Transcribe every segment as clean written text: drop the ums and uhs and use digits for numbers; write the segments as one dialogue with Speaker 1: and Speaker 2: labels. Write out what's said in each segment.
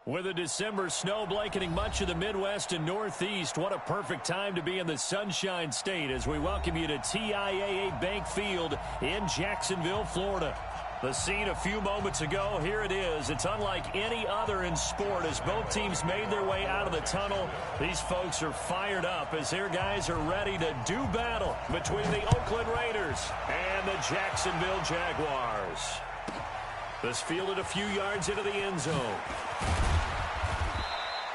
Speaker 1: With a December snow blanketing much of the Midwest and Northeast, what a perfect time to be in the Sunshine State as we welcome you to TIAA Bank Field in Jacksonville, Florida. The scene a few moments ago, here it is. It's unlike any other in sport as both teams made their way out of the tunnel. These folks are fired up as their guys are ready to do battle between the Oakland Raiders and the Jacksonville Jaguars. This fielded a few yards into the end zone.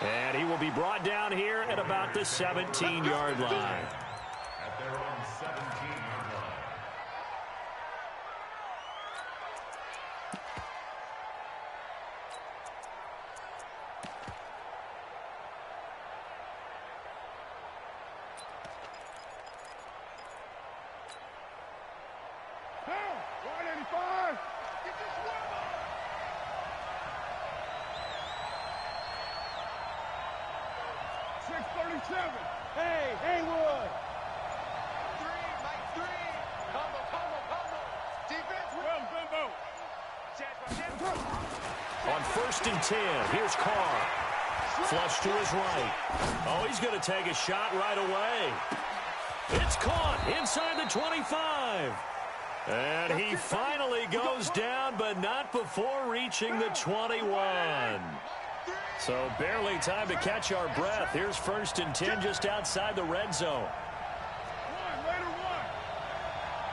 Speaker 1: And he will be brought down here at about the 17-yard line.
Speaker 2: At their own 17-yard line.
Speaker 3: Hey, 185. Get this one. 637. Hey, Haywood.
Speaker 4: 3, Mike 3. Combo. Defense.
Speaker 3: Well, Bimbo.
Speaker 1: On 1st and 10, here's Carr. Flush to his right. Oh, he's going to take a shot right away. It's caught inside the 25. And he finally goes down, but not before reaching the 21. So barely time to catch our breath. Here's 1st and 10 just outside the red zone.
Speaker 3: Raider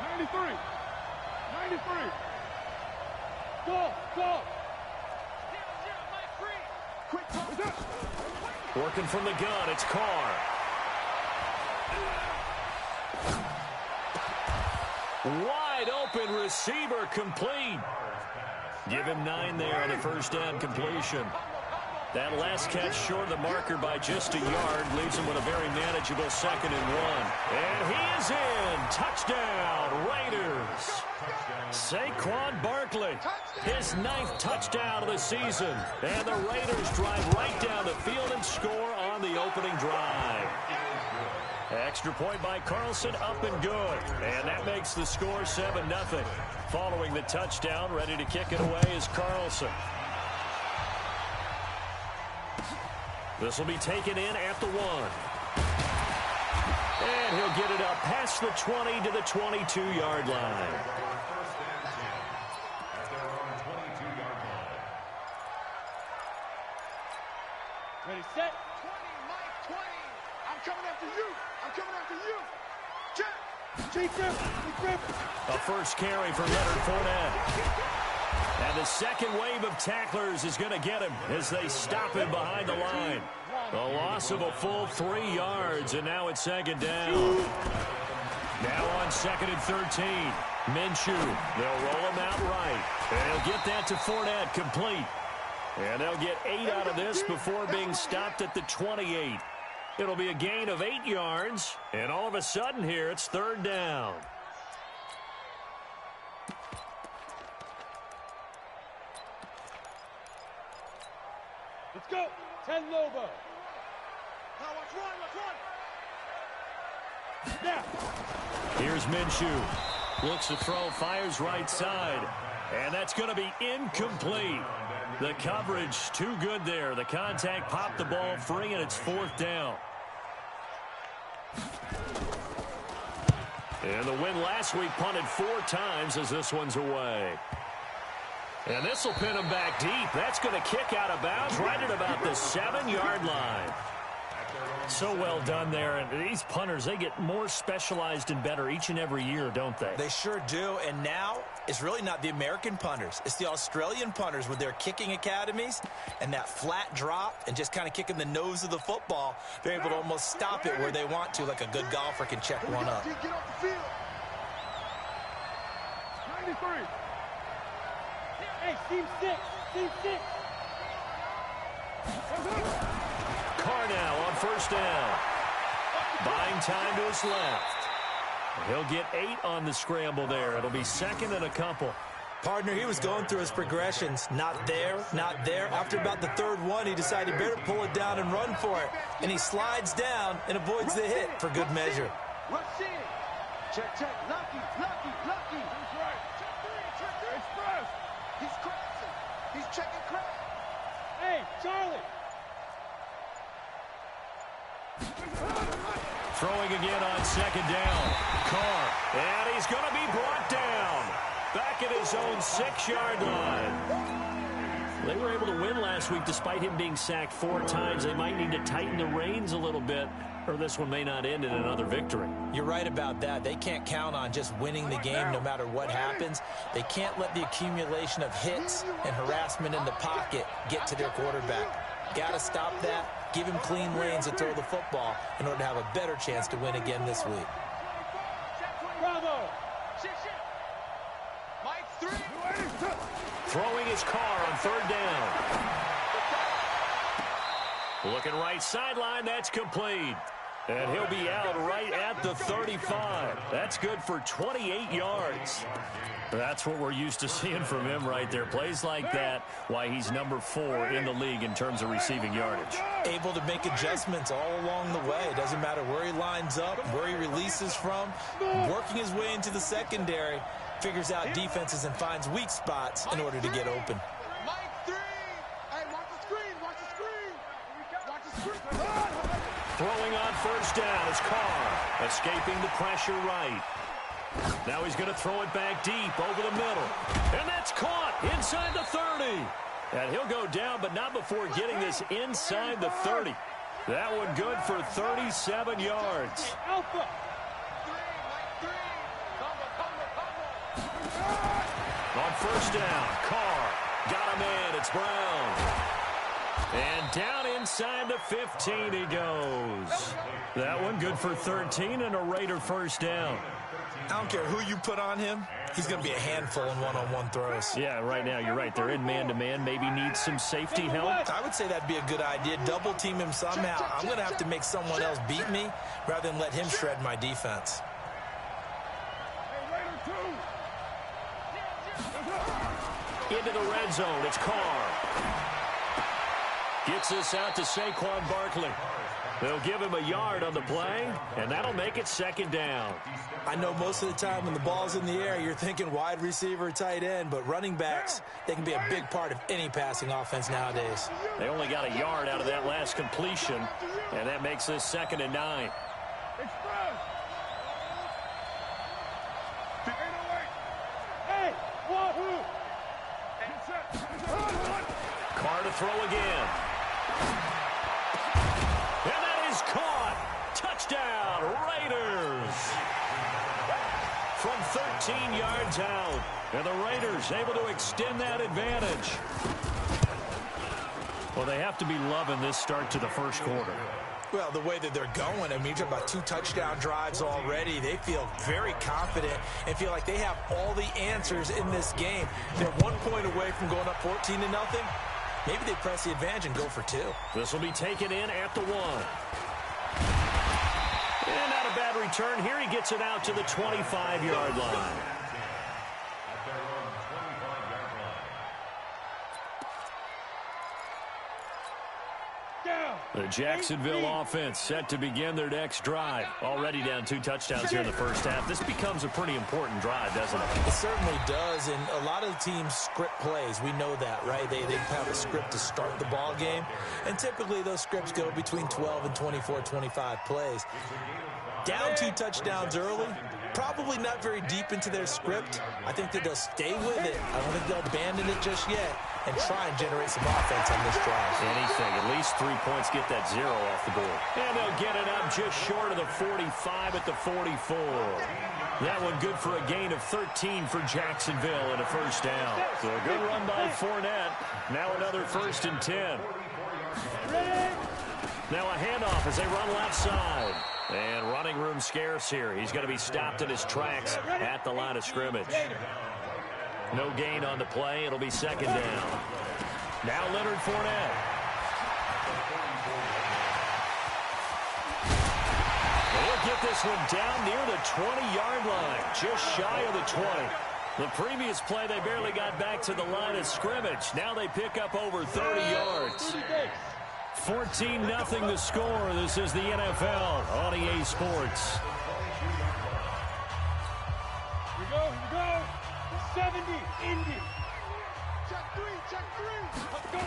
Speaker 3: 1. 93. 93. Go.
Speaker 1: Working from the gun, it's Carr. Wide open receiver complete. Give him 9 there on the first down completion. That last catch short of the marker by just a yard leaves him with a very manageable 2nd and 1. And he is in. Touchdown, Raiders. Saquon Barkley, his 9th touchdown of the season. And the Raiders drive right down the field and score on the opening drive. Extra point by Carlson, up and good. And that makes the score 7-0. Following the touchdown, ready to kick it away is Carlson. This will be taken in at the 1. And he'll get it up past the 20 to the 22-yard line.
Speaker 3: Ready, set.
Speaker 4: 20, Mike 20. I'm coming after you. Check.
Speaker 1: A first carry for Leonard Fournette. And the second wave of tacklers is going to get him as they stop him behind the line. A loss of a full 3 yards, and now it's 2nd down. Now on 2nd and 13. Minshew. They'll roll him out right. And he'll get that to Fournette complete. And they'll get 8 out of this before being stopped at the 28. It'll be a gain of 8 yards. And all of a sudden here, it's 3rd down.
Speaker 3: Let's go. 10 Lobo.
Speaker 4: Now watch one.
Speaker 3: Yeah.
Speaker 1: Here's Minshew. Looks to throw, fires right side. And that's going to be incomplete. The coverage too good there. The contact popped the ball free, and it's 4th down. And the win last week punted 4 times as this one's away. And this will pin him back deep. That's going to kick out of bounds right at about the 7-yard line. So well done there. And these punters, they get more specialized and better each and every year, don't they?
Speaker 5: They sure do. And now it's really not the American punters. It's the Australian punters with their kicking academies and that flat drop and just kind of kicking the nose of the football. They're able to almost stop it where they want to, like a good golfer can check one up.
Speaker 4: Get off the field.
Speaker 3: 93. Hey, team 6.
Speaker 1: Carr now on 1st down. Buying time to his left. He'll get 8 on the scramble there. It'll be 2nd and a couple.
Speaker 5: Partner, he was going through his progressions. Not there. After about the 3rd one, he decided better pull it down and run for it. And he slides down and avoids the hit for good measure.
Speaker 4: Rush in. Check. Lucky.
Speaker 3: That's right.
Speaker 4: Check 3.
Speaker 3: Express.
Speaker 4: He's crossing. He's checking crack.
Speaker 3: Hey, Charlie.
Speaker 1: Throwing again on second down. Carr. And he's going to be brought down. Back at his own 6-yard line. They were able to win last week despite him being sacked 4 times. They might need to tighten the reins a little bit, or this one may not end in another victory.
Speaker 5: You're right about that. They can't count on just winning the game no matter what happens. They can't let the accumulation of hits and harassment in the pocket get to their quarterback. Got to stop that. Give him clean lanes to throw the football in order to have a better chance to win again this week.
Speaker 3: Bravo.
Speaker 4: Mike 3.
Speaker 1: Throwing his car on 3rd down. Looking right sideline, that's complete. And he'll be out right at the 35. That's good for 28 yards. That's what we're used to seeing from him right there. Plays like that, why he's number 4 in the league in terms of receiving yardage.
Speaker 5: Able to make adjustments all along the way. It doesn't matter where he lines up, where he releases from. Working his way into the secondary, figures out defenses and finds weak spots in order to get open.
Speaker 4: Mike 3. Hey, watch the screen. Watch the screen. Watch the screen.
Speaker 1: Throwing on 1st down is Carr. Escaping the pressure right. Now he's going to throw it back deep over the middle. And that's caught inside the 30. And he'll go down, but not before getting this inside the 30. That one good for 37 yards.
Speaker 3: Alpha.
Speaker 1: On 1st down, Carr got him in. It's Brown. And down inside the 15 he goes. That one good for 13 and a Raider 1st down.
Speaker 5: I don't care who you put on him. He's going to be a handful in one-on-one throws.
Speaker 1: Yeah, right now you're right. They're in man-to-man. Maybe needs some safety help.
Speaker 5: I would say that'd be a good idea. Double team him somehow. I'm going to have to make someone else beat me rather than let him shred my defense.
Speaker 1: Into the red zone. It's Carr. Gets this out to Saquon Barkley. They'll give him a yard on the play, and that'll make it 2nd down.
Speaker 5: I know most of the time when the ball's in the air, you're thinking wide receiver, tight end, but running backs, they can be a big part of any passing offense nowadays.
Speaker 1: They only got a yard out of that last completion, and that makes this 2nd and 9.
Speaker 3: Hey, wahoo.
Speaker 1: Carr to throw again. And that is caught. Touchdown, Raiders. From 13 yards out. And the Raiders able to extend that advantage. Well, they have to be loving this start to the 1st quarter.
Speaker 5: Well, the way that they're going, I mean, you're talking about 2 touchdown drives already. They feel very confident and feel like they have all the answers in this game. They're 1 point away from going up 14-0. Maybe they press the advantage and go for 2.
Speaker 1: This will be taken in at the 1. And not a bad return. Here he gets it out to the 25-yard line. The Jacksonville offense set to begin their next drive. Already down 2 touchdowns here in the 1st half. This becomes a pretty important drive, doesn't it?
Speaker 5: It certainly does, and a lot of the teams script plays. We know that, right? They have a script to start the ball game, and typically those scripts go between 12 and 24, 25 plays. Down 2 touchdowns early, probably not very deep into their script. I think that they'll stay with it. I don't think they'll abandon it just yet and try and generate some offense on this drive.
Speaker 1: Anything, at least 3 points, get that 0 off the board. And they'll get it up just short of the 45 at the 44. That one good for a gain of 13 for Jacksonville and a 1st down. So a good run by Fournette. Now another 1st and 10. Now a handoff as they run left side. And running room scarce here. He's going to be stopped in his tracks at the line of scrimmage. No gain on the play. It'll be 2nd down. Now Leonard Fournette. He'll get this one down near the 20-yard line. Just shy of the 20. The previous play, they barely got back to the line of scrimmage. Now they pick up over 30 yards. 14-0 the score. This is the NFL on EA Sports.
Speaker 3: Here we go. 70, Indy.
Speaker 4: Check three.
Speaker 3: Let's go.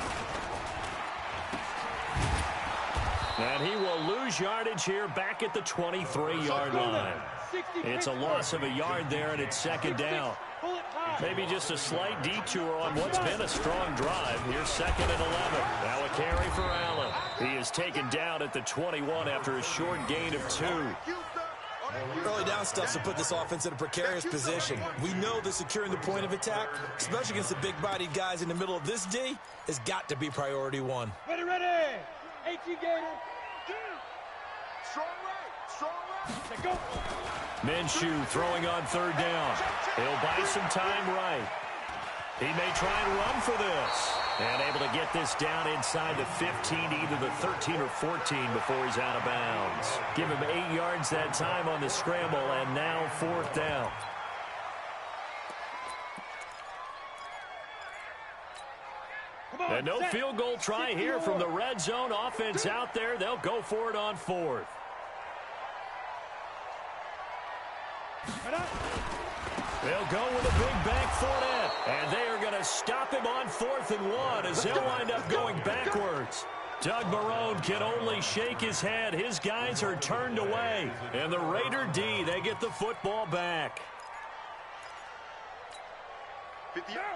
Speaker 1: And he will lose yardage here back at the 23-yard line. It's a loss of a yard there, and it's second down. Maybe just a slight detour on what's been a strong drive. Here's second and 11. Now a carry for Allen. He is taken down at the 21 after a short gain of 2.
Speaker 5: Early down stuff to put this offense in a precarious position. We know that securing the point of attack, especially against the big-bodied guys in the middle of this D, has got to be priority one.
Speaker 3: Ready. 18 Gator.
Speaker 4: Strong right.
Speaker 3: Let's go.
Speaker 1: Minshew throwing on third down. He'll buy some time right. He may try and run for this. And able to get this down inside the 15, either the 13 or 14 before he's out of bounds. Give him 8 yards that time on the scramble, and now fourth down. And no field goal try here from the red zone. Offense out there. They'll go for it on fourth. They'll go with a big back Fournette. And they are going to stop him on 4th and 1 as they'll wind up going backwards. Doug Marrone can only shake his head. His guys are turned away. And the Raider D, they get the football back.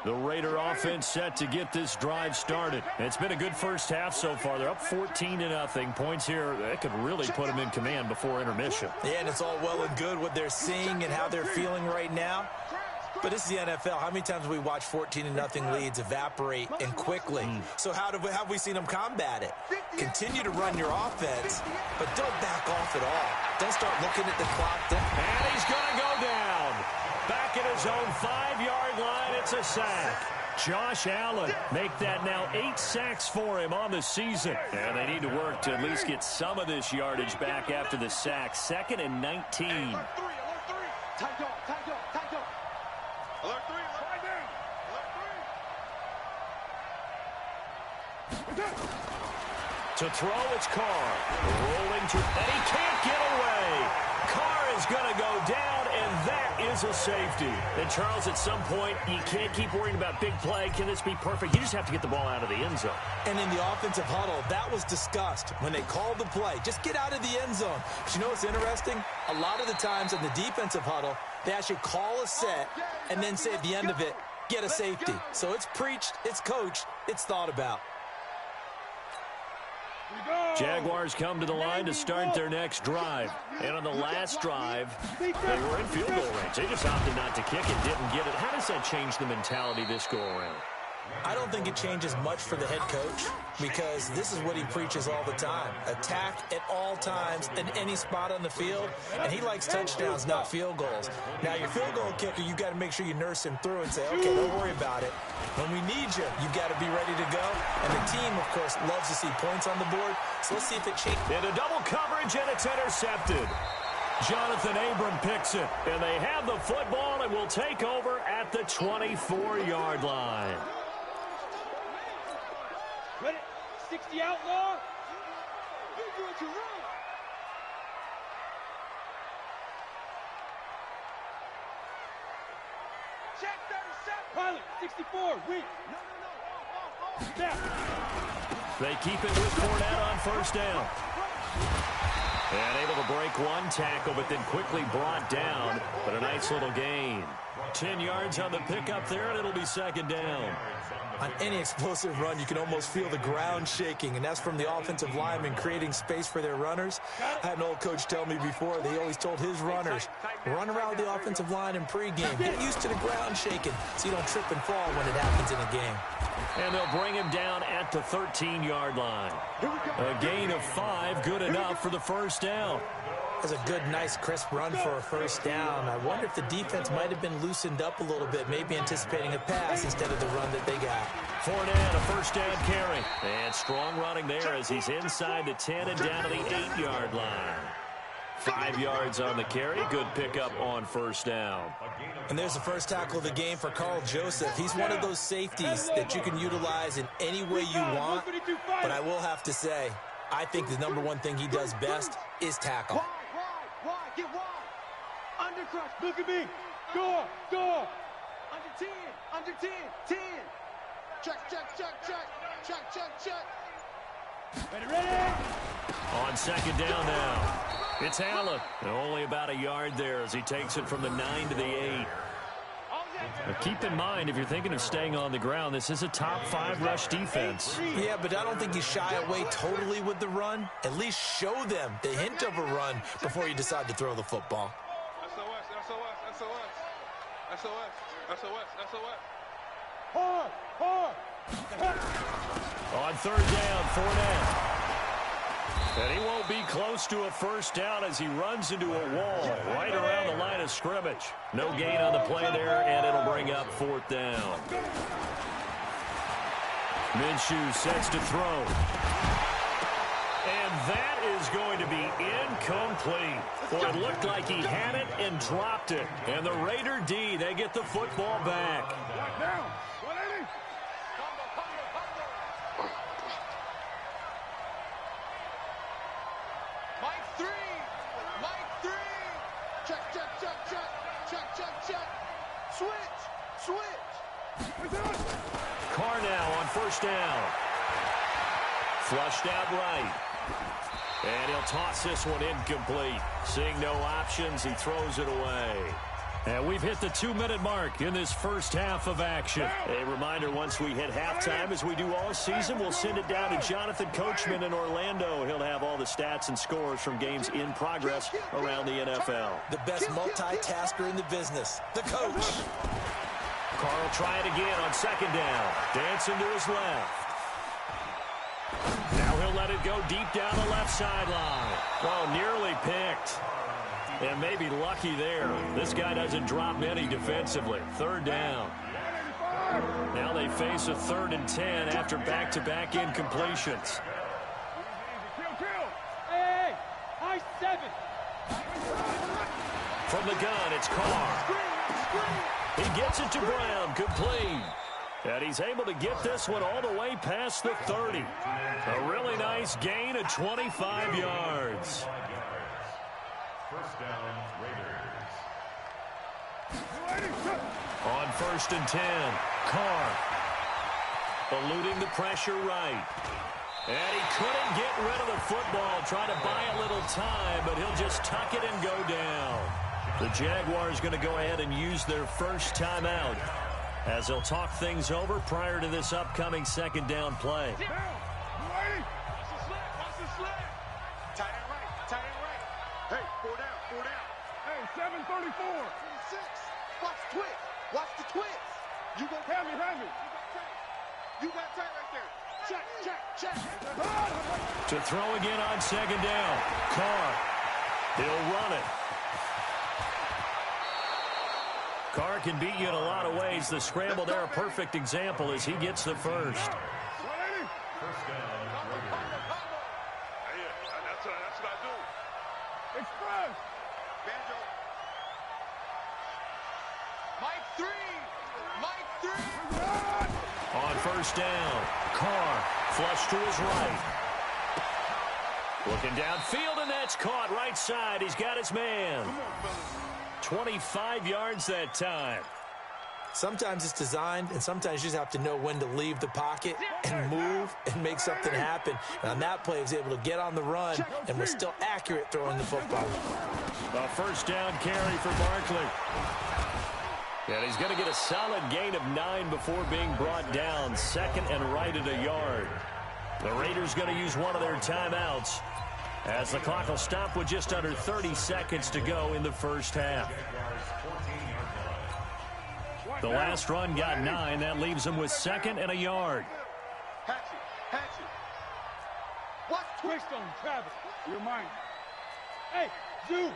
Speaker 1: The Raider offense set to get this drive started. It's been a good first half so far. They're up 14-0. Points here, that could really put them in command before intermission.
Speaker 5: Yeah, and it's all well and good what they're seeing and how they're feeling right now. But this is the NFL. How many times have we watched 14-0 leads evaporate and quickly? So how have we seen them combat it? Continue to run your offense, but don't back off at all. Don't start looking at the clock.
Speaker 1: And he's going to go down. Back at his own 5-yard line, it's a sack. Josh Allen make that now 8 sacks for him on the season. And they need to work to at least get some of this yardage back after the sack. 2nd and 19.
Speaker 4: Alert 3. Tight dog. Alert 3.
Speaker 1: To throw, it's Carr. Rolling to, and he can't get away. Carr is going to go down, and that is a safety. And Charles, at some point, you can't keep worrying about big play. Can this be perfect? You just have to get the ball out of the end zone.
Speaker 5: And in the offensive huddle, that was discussed when they called the play. Just get out of the end zone. But you know what's interesting? A lot of the times in the defensive huddle, they actually call a set and then say at the end of it, get a safety. So it's preached, it's coached, it's thought about.
Speaker 1: Jaguars come to the line to start their next drive. And on the last drive, they were in field goal range. They just opted not to kick and didn't get it. How does that change the mentality this go-around?
Speaker 5: I don't think it changes much for the head coach because this is what he preaches all the time. Attack at all times in any spot on the field, and he likes touchdowns, not field goals. Now, your field goal kicker, you got to make sure you nurse him through and say, okay, don't worry about it. When we need you, you got to be ready to go. And the team, of course, loves to see points on the board, so let's see if it changes.
Speaker 1: Into double coverage, and it's intercepted. Jonathan Abram picks it, and they have the football and will take over at the 24-yard line.
Speaker 3: Ready? 60 outlaw.
Speaker 4: Check 37.
Speaker 3: Pilot, 64. Weak. Snap.
Speaker 1: They keep it with Fournette on first down. And able to break one tackle, but then quickly brought down. But a nice little gain. 10 yards on the pickup there, and it'll be second down.
Speaker 5: On any explosive run, you can almost feel the ground shaking, and that's from the offensive linemen creating space for their runners. I had an old coach tell me before, they always told his runners, run around the offensive line in pregame. Get used to the ground shaking so you don't trip and fall when it happens in a game.
Speaker 1: And they'll bring him down at the 13-yard line. A gain of 5, good enough for the first down.
Speaker 5: That's a good, nice, crisp run for a first down. I wonder if the defense might have been loosened up a little bit, maybe anticipating a pass instead of the run that they got.
Speaker 1: Fournette, a first down carry. And strong running there as he's inside the 10 and down to the 8-yard line. 5 yards on the carry. Good pickup on first down.
Speaker 5: And there's the first tackle of the game for Carl Joseph. He's one of those safeties that you can utilize in any way you want. But I will have to say, I think the number one thing he does best is tackle.
Speaker 4: Wide, get wide.
Speaker 3: Undercrush, look at me. Go.
Speaker 4: Under 10, 10. Check, check, check, check. Check, check, check.
Speaker 3: Ready, ready.
Speaker 1: On second down now. It's Allen. And only about a yard there as he takes it from the 9 to the 8. Now keep in mind, if you're thinking of staying on the ground, this is a top 5 rush defense.
Speaker 5: Yeah, but I don't think you shy away totally with the run. At least show them the hint of a run before you decide to throw the football.
Speaker 4: SOS, SOS, SOS. SOS, SOS, SOS.
Speaker 3: Hard, hard.
Speaker 1: On third down, Fournette. And he won't be close to a first down as he runs into a wall right around the line of scrimmage. No gain on the play there, and it'll bring up fourth down. Minshew sets to throw. And that is going to be incomplete. Well, it looked like he had it and dropped it. And the Raider D, they get the football back.
Speaker 4: Down. 180. Mike 3. Mike 3. Check, check, check, check. Check, check, check. Switch. Switch.
Speaker 1: Carr now on first down. Flushed out right. And he'll toss this one incomplete. Seeing no options, he throws it away. And we've hit the 2-minute mark in this first half of action. A reminder, once we hit halftime, as we do all season, we'll send it down to Jonathan Coachman in Orlando. He'll have all the stats and scores from games in progress around the NFL.
Speaker 5: The best multitasker in the business, the coach.
Speaker 1: Carr will try it again on second down. Dancing to his left. Now he'll let it go deep down the left sideline. Oh, nearly picked. And maybe lucky there. This guy doesn't drop many defensively. Third down. Now they face a 3rd and 10 after back-to-back incompletions.
Speaker 3: Hey, high 7.
Speaker 1: From the gun, it's Carr. He gets it to Brown, complete. And he's able to get this one all the way past the 30. A really nice gain of 25 yards.
Speaker 2: First down, Raiders.
Speaker 1: On 1st and 10, Carr eluding the pressure right. And he couldn't get rid of the football, trying to buy a little time, but he'll just tuck it and go down. The Jaguars going to go ahead and use their first timeout as they'll talk things over prior to this upcoming second down play.
Speaker 4: Hey, 4 down, 4 down. Hey, 734. 26. Watch the twist. Watch the twist. You go hand me. You got tight right there. Check, check, check.
Speaker 1: To throw again on second down. Carr. He'll run it. Carr can beat you in a lot of ways. The scramble there, a perfect example as he gets the first.
Speaker 2: First down, Raiders.
Speaker 4: That's what I do. Express. Banjo. Mike 3. Mike 3.
Speaker 1: On first down, Carr flush to his right. Looking downfield, and that's caught right side. He's got his man. 25 yards that time.
Speaker 5: Sometimes it's designed, and sometimes you just have to know when to leave the pocket and move and make something happen. And on that play, he was able to get on the run and was still accurate throwing the football.
Speaker 1: A first down carry for Barkley. And he's going to get a solid gain of 9 before being brought down. 2nd and right at a yard. The Raiders going to use one of their timeouts as the clock will stop with just under 30 seconds to go in the first half. The last run got 9. That leaves them with 2nd and a yard.
Speaker 4: Hatchet. Watch
Speaker 3: Twist on Travis. You're mine. Hey, Zoo.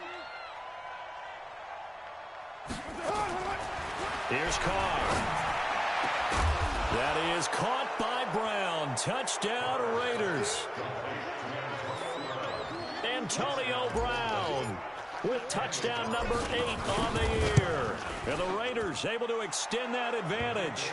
Speaker 1: Here's Carr. That is caught by Brown. Touchdown, Raiders. Antonio Brown with touchdown number 8 on the year. And the Raiders able to extend that advantage.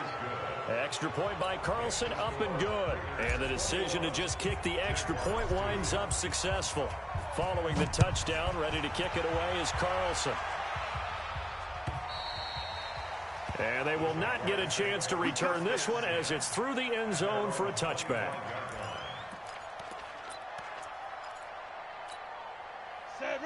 Speaker 1: Extra point by Carlson, up and good. And the decision to just kick the extra point winds up successful. Following the touchdown, ready to kick it away is Carlson. And they will not get a chance to return this one as it's through the end zone for a touchback.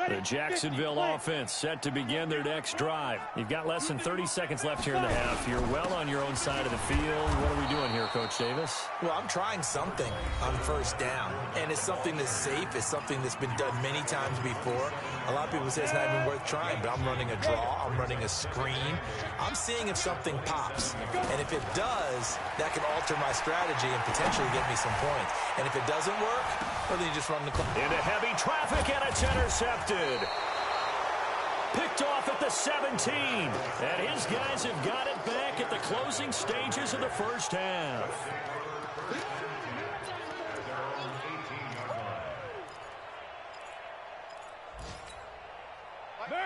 Speaker 1: The Jacksonville offense set to begin their next drive. You've got less than 30 seconds left here in the half. You're well on your own side of the field. What are we doing here, Coach Davis?
Speaker 5: Well, I'm trying something on first down, and it's something that's safe. It's something that's been done many times before. A lot of people say it's not even worth trying, but I'm running a draw. I'm running a screen. I'm seeing if something pops, and if it does, that can alter my strategy and potentially get me some points. And if it doesn't work, well, then you just run the clock.
Speaker 1: Into heavy traffic, and it's intercepted. Picked off at the 17. And his guys have got it back at the closing stages of the first half.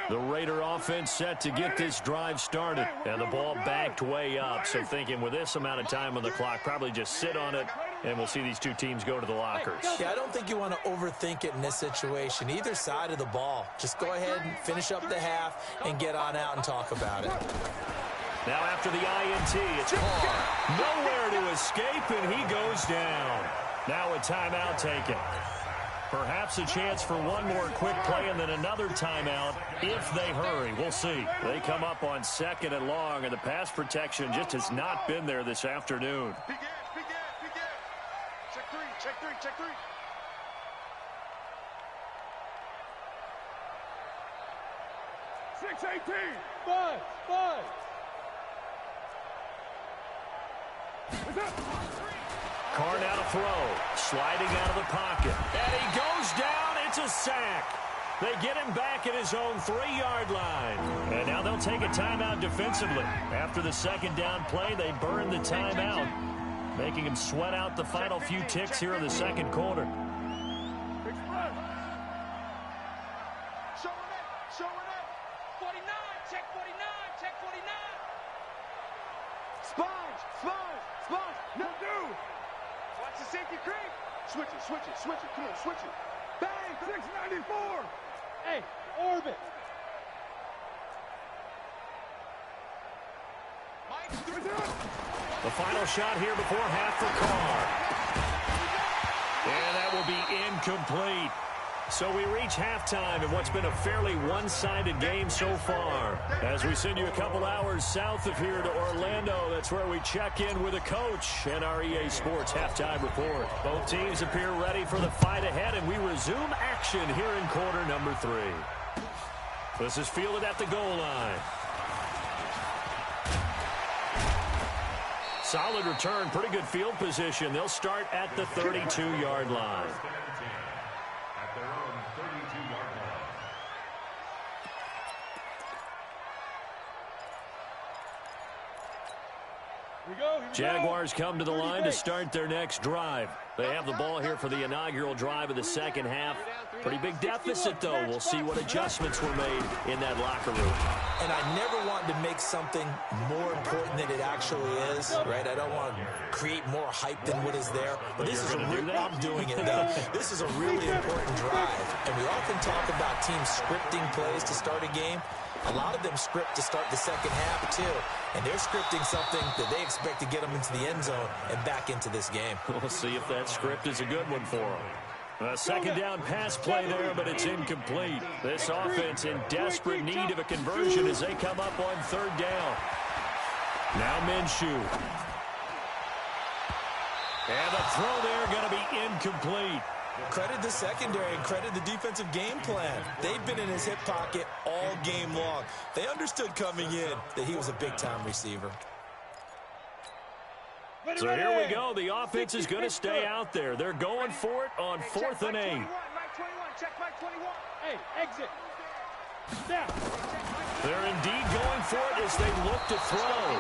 Speaker 1: The Raider offense set to get this drive started. And the ball backed way up. So thinking with this amount of time on the clock, probably just sit on it. And we'll see these two teams go to the lockers.
Speaker 5: Yeah, I don't think you want to overthink it in this situation. Either side of the ball. Just go ahead and finish up the half and get on out and talk about it.
Speaker 1: Now after the INT, it's Carr. Nowhere to escape, and he goes down. Now a timeout taken. Perhaps a chance for one more quick play and then another timeout if they hurry. We'll see. They come up on 2nd and long, and the pass protection just has not been there this afternoon.
Speaker 4: Check three.
Speaker 3: 6-18.
Speaker 4: Five.
Speaker 1: Carr now to throw. Sliding out of the pocket. And he goes down. It's a sack. They get him back at his own 3-yard line. And now they'll take a timeout defensively. After the second down play, they burn the timeout, making him sweat out the final few ticks here in the second quarter.
Speaker 4: Showing up. 49, check 49. Sponge. No, dude. Watch the safety creep. Switch it. Come on, switch it. Bang,
Speaker 3: 694. Hey, orbit.
Speaker 1: The final shot here before half for Carr. And that will be incomplete. So we reach halftime in what's been a fairly one-sided game so far. As we send you a couple hours south of here to Orlando, that's where we check in with a coach and our EA Sports halftime report. Both teams appear ready for the fight ahead, and we resume action here in quarter number 3. This is fielded at the goal line. Solid return, pretty good field position. They'll start at the 32-yard line.
Speaker 2: At their own 32-yard line.
Speaker 1: Jaguars come to the line to start their next drive. They have the ball here for the inaugural drive of the second half. Pretty big deficit, though. We'll see what adjustments were made in that locker room.
Speaker 5: And I never want to make something more important than it actually is, right? I don't want to create more hype than what is there. But this is I'm doing it, though. This is a really important drive. And we often talk about teams scripting plays to start a game. A lot of them script to start the second half, too. And they're scripting something that they expect to get them into the end zone and back into this game.
Speaker 1: We'll see if that script is a good one for them. A second down pass play there, but it's incomplete. This offense in desperate need of a conversion as they come up on third down. Now Minshew. And the throw there going to be incomplete.
Speaker 5: Credit the secondary and credit the defensive game plan. They've been in his hip pocket all game long. They understood coming in that he was a big-time receiver.
Speaker 1: So here we go. The offense is going to stay out there. They're going for it on 4th and 8.
Speaker 4: Check Mike 21.
Speaker 3: Hey, exit. Step.
Speaker 1: They're indeed going for it as they look to throw.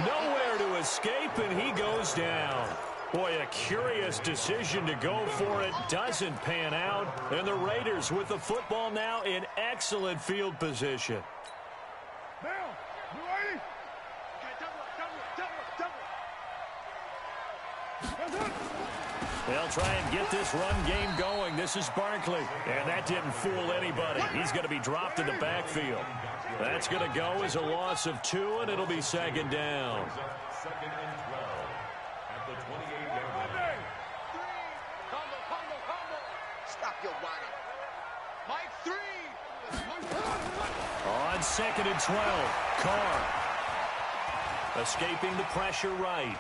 Speaker 1: Nowhere to escape, and he goes down. Boy, a curious decision to go for it. Doesn't pan out. And the Raiders with the football now in excellent field position.
Speaker 3: Down. You ready?
Speaker 4: Double.
Speaker 1: They'll try and get this run game going. This is Barkley. And that didn't fool anybody. He's going to be dropped in the backfield. That's going to go as a loss of 2, and it'll be second down.
Speaker 2: Second and 12 at the 28-yard line.
Speaker 4: Stop your whining. Mike 3.
Speaker 1: On second and 12, Carr escaping the pressure right.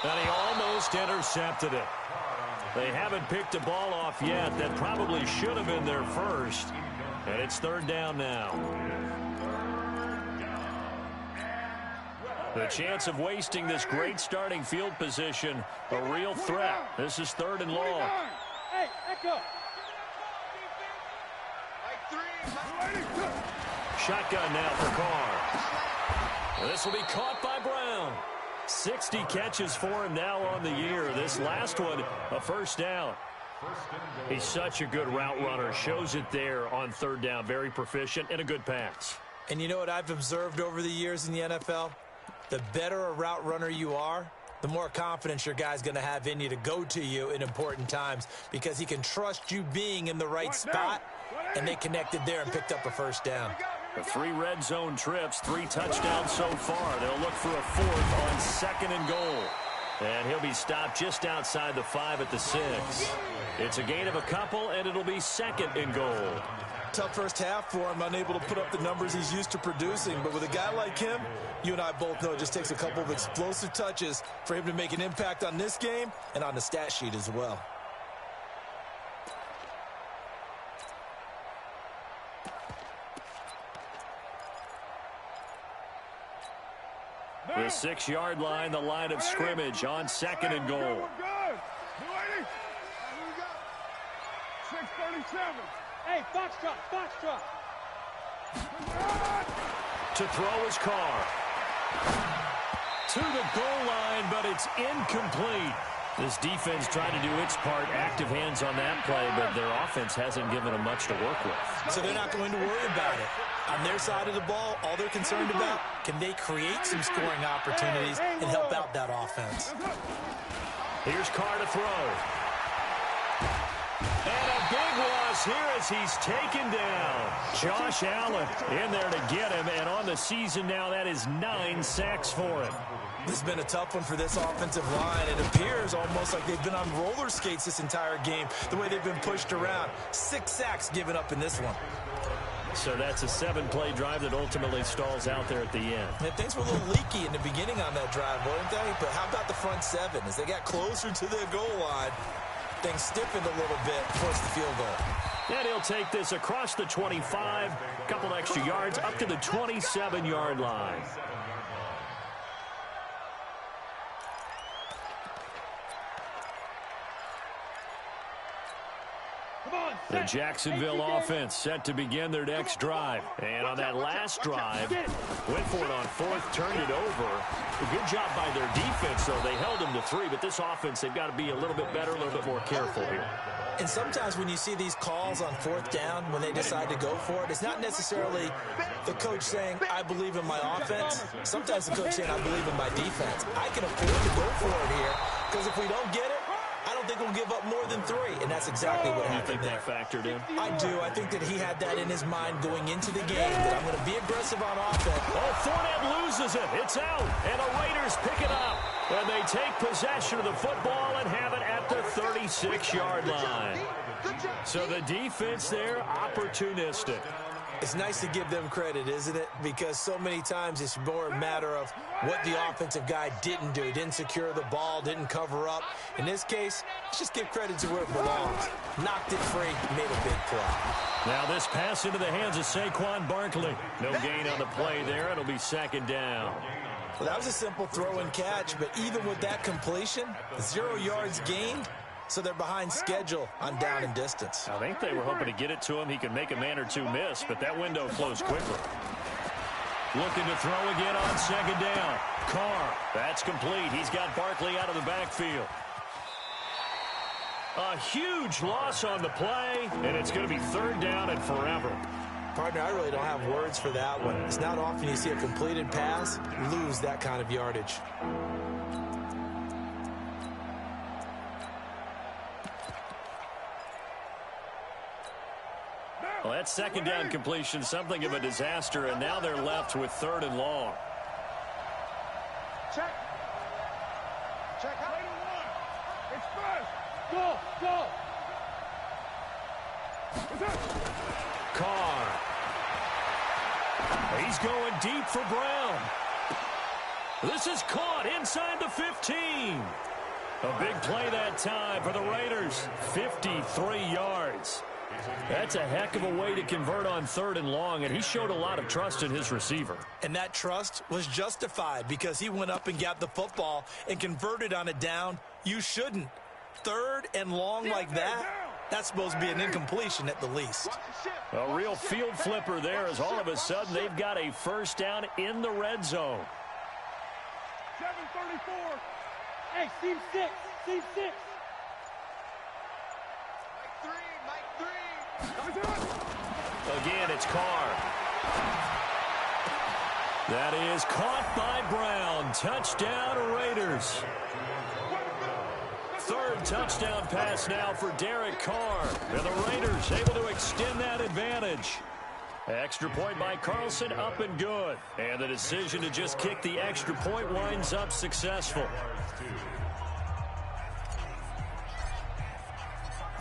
Speaker 1: And he almost intercepted it. They haven't picked a ball off yet. That probably should have been their first. And it's third down now. The chance of wasting this great starting field position, a real threat. This is third and long.
Speaker 3: Hey, echo.
Speaker 1: Shotgun now for Carr. This will be caught by Brown. 60 catches for him now on the year. This last one, a first down. He's such a good route runner. Shows it there on third down. Very proficient and a good pass.
Speaker 5: And you know what I've observed over the years in the NFL? The better a route runner you are, the more confidence your guy's going to have in you to go to you in important times because he can trust you being in the right spot, and they connected there and picked up a first down.
Speaker 1: The 3 red zone trips, 3 touchdowns so far. They'll look for a 4th on second and goal. And he'll be stopped just outside the 5 at the 6. It's a gain of a couple, and it'll be second and goal.
Speaker 5: Tough first half for him, unable to put up the numbers he's used to producing. But with a guy like him, you and I both know it just takes a couple of explosive touches for him to make an impact on this game and on the stat sheet as well.
Speaker 1: The 6-yard line, the line of scrimmage on second and goal.
Speaker 3: 637. Hey, Foxtrot.
Speaker 1: To throw his Carr. To the goal line, but it's incomplete. This defense trying to do its part, active hands on that play, but their offense hasn't given them much to work with.
Speaker 5: So they're not going to worry about it. On their side of the ball, all they're concerned about, can they create some scoring opportunities and help out that offense?
Speaker 1: Here's Carr to throw. And a big loss here as he's taken down. Josh Allen in there to get him, and on the season now, that is 9 sacks for him.
Speaker 5: This has been a tough one for this offensive line. It appears almost like they've been on roller skates this entire game, the way they've been pushed around. 6 sacks given up in this one.
Speaker 1: So that's a 7-play drive that ultimately stalls out there at the end.
Speaker 5: And things were a little leaky in the beginning on that drive, weren't they? But how about the front 7? As they got closer to the goal line, things stiffened a little bit, forced the field goal.
Speaker 1: And he'll take this across the 25, couple extra yards, up to the 27-yard line. The Jacksonville offense set to begin their next drive. And on that last drive, went for it on 4th, turned it over. A good job by their defense, though. They held them to 3, but this offense, they've got to be a little bit better, a little bit more careful here.
Speaker 5: And sometimes when you see these calls on 4th down, when they decide to go for it, it's not necessarily the coach saying, I believe in my offense. Sometimes the coach saying, I believe in my defense. I can afford to go for it here, because if we don't get it, I don't think we'll give up more than 3, and that's exactly what happened there.
Speaker 1: You think that factored in?
Speaker 5: I do. I think that he had that in his mind going into the game, that I'm going to be aggressive on offense.
Speaker 1: Oh, Fournette loses it. It's out, and the Raiders pick it up. And they take possession of the football and have it at the 36-yard line. So the defense there, opportunistic.
Speaker 5: It's nice to give them credit, isn't it? Because so many times it's more a matter of what the offensive guy didn't do. Didn't secure the ball, didn't cover up. In this case, let's just give credit to where it belongs. Knocked it free, made a big play.
Speaker 1: Now this pass into the hands of Saquon Barkley. No gain on the play there. It'll be second down.
Speaker 5: Well, that was a simple throw and catch, but even with that completion, 0 yards gained. So they're behind schedule on down and distance.
Speaker 1: I think they were hoping to get it to him. He could make a man or two miss, but that window closed quickly. Looking to throw again on second down. Carr, that's complete. He's got Barkley out of the backfield. A huge loss on the play, and it's going to be third down and forever.
Speaker 5: Partner, I really don't have words for that one. It's not often you see a completed pass lose that kind of yardage.
Speaker 1: Well, that second down completion, something of a disaster, and now they're left with 3rd and long.
Speaker 4: Check. Check out.
Speaker 3: It's first. Go, go.
Speaker 1: Carr. He's going deep for Brown. This is caught inside the 15. A big play that time for the Raiders. 53 yards. That's a heck of a way to convert on 3rd and long, and he showed a lot of trust in his receiver.
Speaker 5: And that trust was justified because he went up and got the football and converted on a down. You shouldn't. 3rd and long like that, that's supposed to be an incompletion at the least.
Speaker 1: A real field flipper there as all of a sudden they've got a first down in the red zone.
Speaker 3: 7:34. Hey, seam 6. Seam 6.
Speaker 1: Again, it's Carr. That is caught by Brown. Touchdown, Raiders. 3rd touchdown pass now for Derek Carr. And the Raiders able to extend that advantage. Extra point by Carlson, up and good. And the decision to just kick the extra point winds up successful.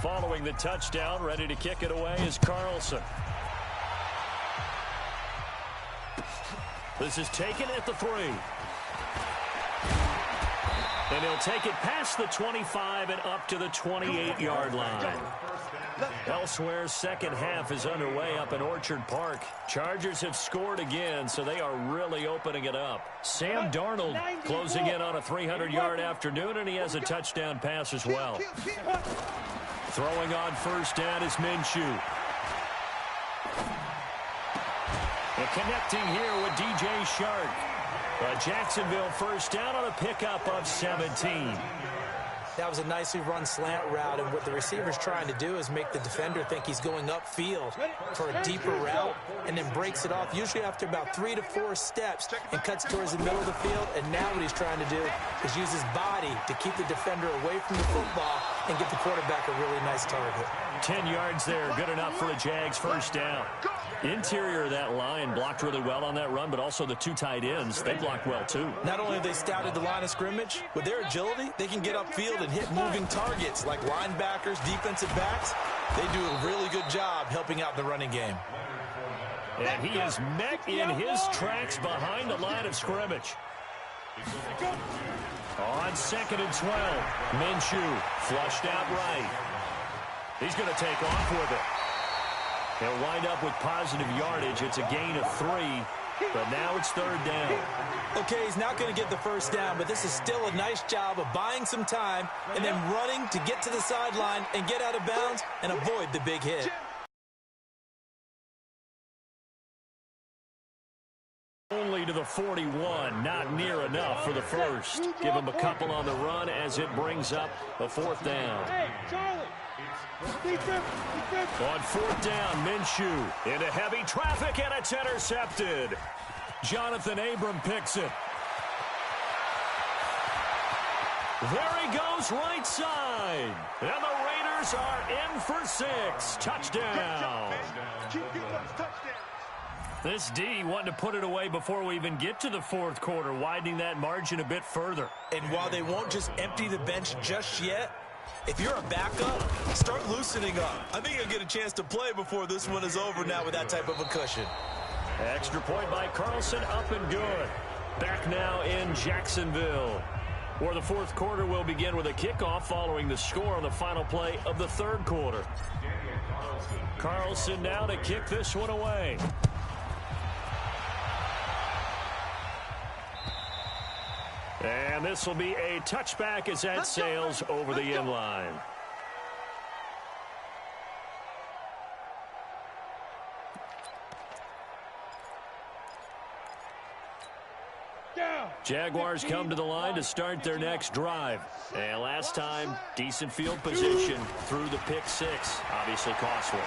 Speaker 1: Following the touchdown, ready to kick it away is Carlson. This is taken at the 3. And he'll take it past the 25 and up to the 28-yard line. Elsewhere, second half is underway up in Orchard Park. Chargers have scored again, so they are really opening it up. Sam Darnold closing in on a 300-yard afternoon, and he has a touchdown pass as well. Throwing on first down is Minshew. And connecting here with DJ Shark. A Jacksonville first down on a pickup of 17.
Speaker 5: That was a nicely run slant route, and what the receiver's trying to do is make the defender think he's going upfield for a deeper route and then breaks it off, usually after about 3 to 4 steps, and cuts towards the middle of the field. And now what he's trying to do is use his body to keep the defender away from the football and get the quarterback a really nice target.
Speaker 1: 10 yards there, good enough for a Jags first down. Interior of that line blocked really well on that run, but also the 2 tight ends, they blocked well too.
Speaker 5: Not only have they scouted the line of scrimmage, with their agility, they can get upfield and hit moving targets like linebackers, defensive backs. They do a really good job helping out the running game.
Speaker 1: And he is met in his tracks behind the line of scrimmage. On 2nd and 12, Minshew flushed out right. He's going to take off with it. He'll wind up with positive yardage. It's a gain of 3, but now it's 3rd down.
Speaker 5: Okay, he's not going to get the first down, but this is still a nice job of buying some time and then running to get to the sideline and get out of bounds and avoid the big hit.
Speaker 1: Only to the 41, not near enough for the first. Give him a couple on the run as it brings up a 4th down.
Speaker 3: Hey, Charlie.
Speaker 1: On 4th down, Minshew into heavy traffic, and it's intercepted. Jonathan Abram picks it. There he goes right side. And the Raiders are in for 6. Touchdown.
Speaker 4: Keep getting those touchdowns.
Speaker 1: This D wanting to put it away before we even get to the 4th quarter, widening that margin a bit further.
Speaker 5: And while they won't just empty the bench just yet, if you're a backup, start loosening up. I think you'll get a chance to play before this one is over now with that type of a cushion.
Speaker 1: Extra point by Carlson, up and good. Back now in Jacksonville, where the 4th quarter will begin with a kickoff following the score on the final play of the 3rd quarter. Carlson now to kick this one away. And this will be a touchback as that sails over the end line. Jaguars come to the line to start their next drive. And last time, decent field position through the pick 6. Obviously costly.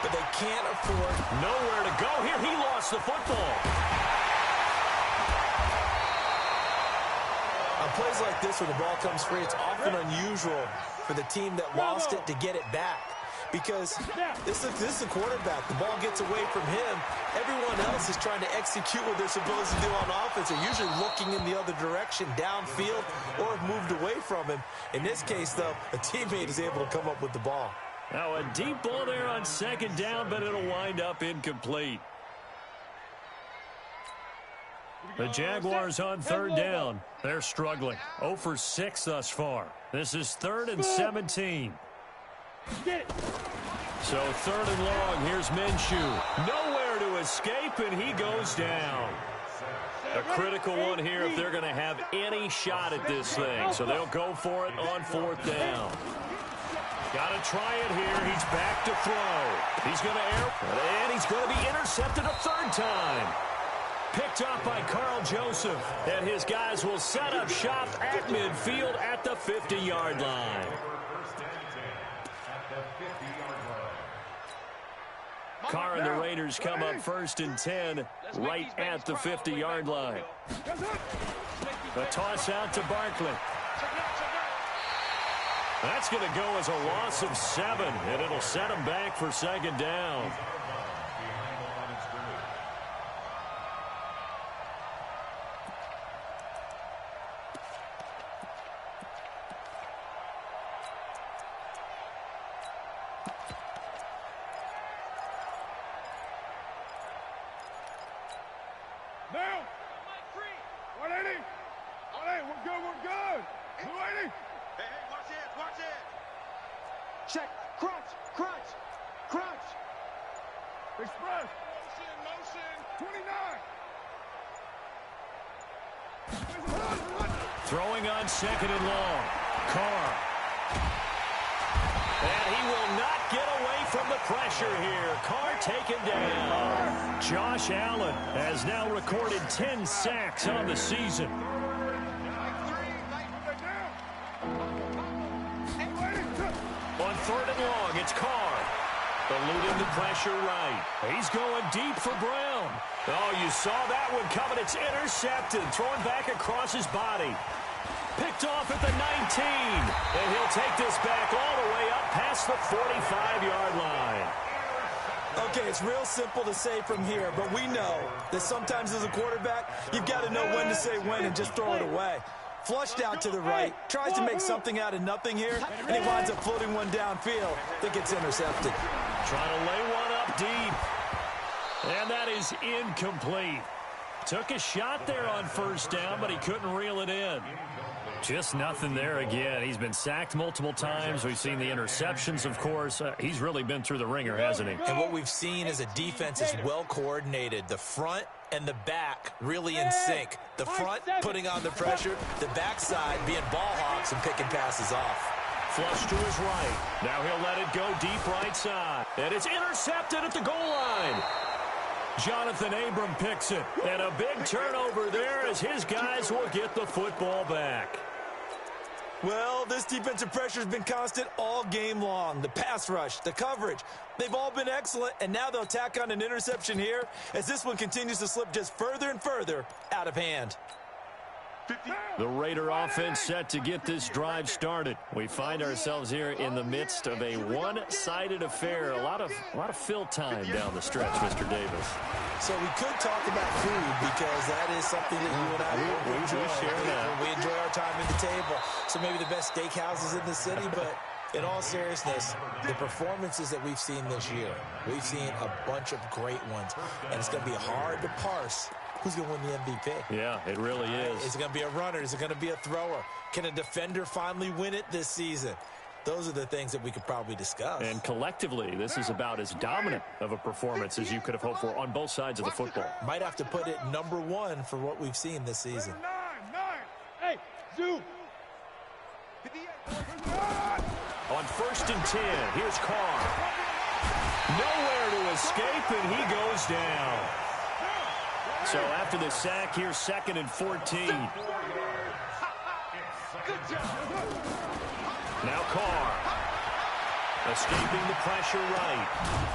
Speaker 5: But they can't afford
Speaker 1: nowhere to go here. He lost the football.
Speaker 5: On plays like this where the ball comes free, it's often unusual for the team that lost it to get it back. because this is a quarterback. The ball gets away from him. Everyone else is trying to execute what they're supposed to do on offense. They're usually looking in the other direction, downfield, or have moved away from him. In this case, though, a teammate is able to come up with the ball.
Speaker 1: Now a deep ball there on second down, but it'll wind up incomplete. The Jaguars on third down. They're struggling. 0 for 6 thus far. This is 3rd and 17. So 3rd and long. Here's Minshew. Nowhere to escape, and he goes down. A critical one here if they're going to have any shot at this thing. So they'll go for it on 4th down. Got to try it here. He's back to throw. He's going to air, and he's going to be intercepted a 3rd time. Picked up by Carl Joseph, and his guys will set up shop at midfield at the 50-yard line. Carr and the Raiders come up 1st and 10 right at the 50-yard line. The toss out to Barkley. That's going to go as a loss of 7, and it'll set him back for 2nd down.
Speaker 3: Now! 180! 180, we're good! 280!
Speaker 4: Hey, watch it! Check, crunch!
Speaker 3: Express! Motion! 29!
Speaker 1: Throwing on 2nd and long. Carr. And he will not get away from the pressure here. Carr taken down. Josh Allen has now recorded 10 sacks on the season. On 3rd and long, it's Carr. Eluding the pressure right. He's going deep for Brown. Oh, you saw that one coming. It's intercepted. Throwing back across his body. Picked off at the 19. And he'll take this back all the way up past the 45-yard line.
Speaker 5: Okay, it's real simple to say from here, but we know that sometimes as a quarterback, you've got to know when to say when and just throw it away. Flushed out to the right, tries to make something out of nothing here, and he winds up floating one downfield that gets intercepted.
Speaker 1: Trying to lay one up deep. And that is incomplete. Took a shot there on 1st down, but he couldn't reel it in. Just nothing there again. He's been sacked multiple times. We've seen the interceptions, of course. He's really been through the ringer, hasn't he?
Speaker 5: And what we've seen is a defense is well coordinated. The front and the back really in sync. The front putting on the pressure, the backside being ball hawks and picking passes off.
Speaker 1: Flush to his right. Now he'll let it go deep right side. And it's intercepted at the goal line. Jonathan Abram picks it. And a big turnover there as his guys will get the football back.
Speaker 5: Well, this defensive pressure has been constant all game long. The pass rush, the coverage, they've all been excellent, and now they'll tack on an interception here as this one continues to slip just further and further out of hand.
Speaker 1: The Raider offense set to get this drive started. We find ourselves here in the midst of a one-sided affair. A lot of fill time down the stretch, Mr. Davis.
Speaker 5: So we could talk about food because that is something that you and I enjoy. We enjoy our time at the table. So maybe the best steakhouses in the city, but in all seriousness, the performances that we've seen this year, we've seen a bunch of great ones, and it's going to be hard to parse who's going to win the MVP.
Speaker 1: Yeah, it really is.
Speaker 5: Is it going to be a runner? Is it going to be a thrower? Can a defender finally win it this season? Those are the things that we could probably discuss.
Speaker 1: And collectively, this is about as dominant of a performance as you could have hoped for on both sides of the football.
Speaker 5: Might have to put it #1 for what we've seen this season.
Speaker 3: 9. Hey, Zoo.
Speaker 1: On 1st and 10, here's Carr. Nowhere to escape, and he goes down. So after the sack, here's 2nd and 14. Now Carr. Escaping the pressure right.